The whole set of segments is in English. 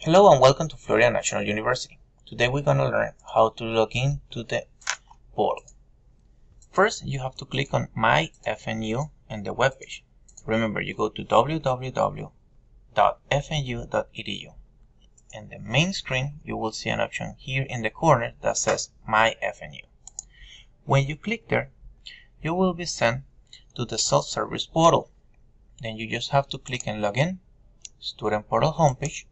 Hello and welcome to Florida National University. Today we're going to learn how to log in to the portal. First, you have to click on My FNU in the webpage. Remember, you go to www.fnu.edu. In the main screen, you will see an option here in the corner that says My FNU. When you click there, you will be sent to the self-service portal. Then you just have to click and log in, student portal homepage,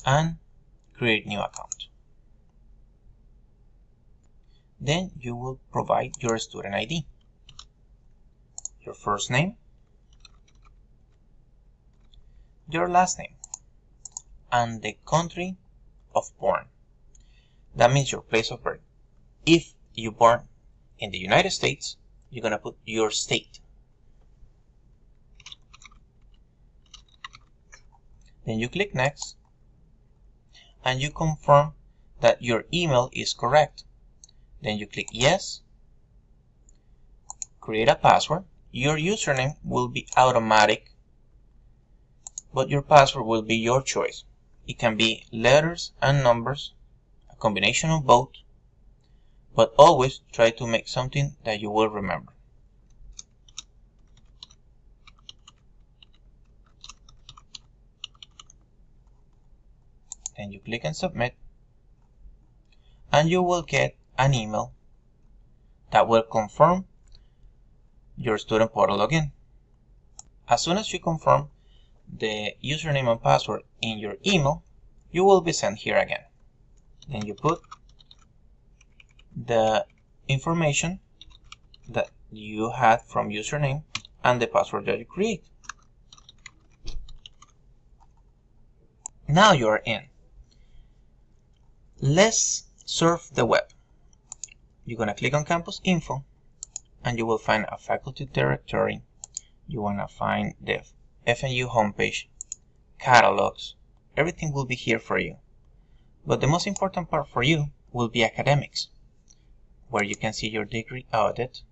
and create new account. Then you will provide your student ID, your first name, your last name, and the country of born. That means your place of birth. If you're born in the United States, you're gonna put your state. Then you click next, and you confirm that your email is correct. Then you click yes, create a password. Your username will be automatic, but your password will be your choice. It can be letters and numbers, a combination of both, but always try to make something that you will remember. Then you click and submit, and you will get an email that will confirm your student portal login. As soon as you confirm the username and password in your email, you will be sent here again. Then you put the information that you had from username and the password that you create. Now you are in. Let's surf the web. You're going to click on campus info, and you will find a faculty directory. You want to find the FNU homepage, catalogs. Everything will be here for you. But the most important part for you will be academics, where you can see your degree audit.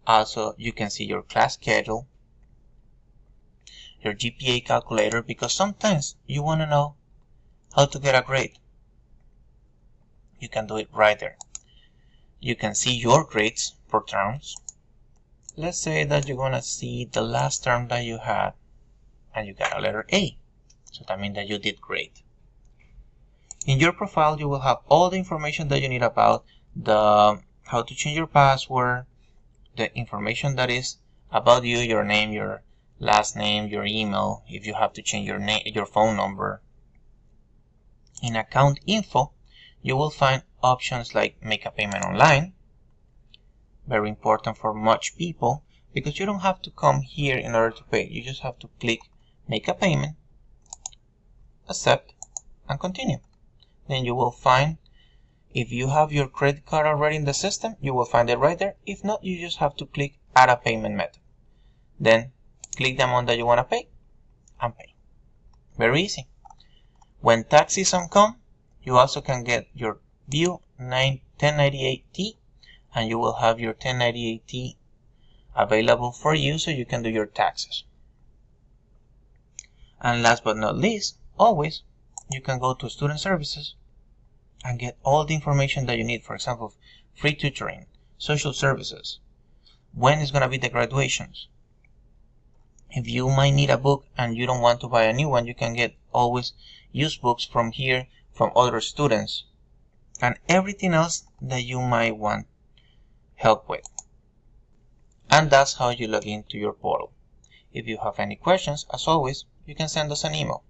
Also, you can see your class schedule, your GPA calculator, because sometimes you want to know how to get a grade. You can do it right there. You can see your grades for terms. Let's say that you're gonna see the last term that you had and you got a letter A. So that means that you did great. In your profile, you will have all the information that you need about how to change your password, the information that is about you, your name, your last name, your email, if you have to change your phone number. In account info, you will find options like make a payment online. Very important for much people, because you don't have to come here in order to pay. You just have to click make a payment, accept, and continue. Then you will find, if you have your credit card already in the system, you will find it right there. If not, you just have to click add a payment method. Then click the amount that you want to pay and pay. Very easy. When tax season comes, you also can get your view 1098T, and you will have your 1098T available for you so you can do your taxes. And last but not least, always, you can go to student services and get all the information that you need. For example, free tutoring, social services, when is going to be the graduations. If you might need a book and you don't want to buy a new one, you can get always used books from here, from other students, and everything else that you might want help with. And that's how you log into your portal. If you have any questions, as always, you can send us an email,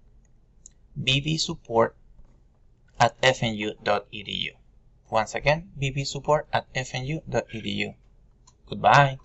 bbsupport@fnu.edu. Once again, bbsupport@fnu.edu. Goodbye.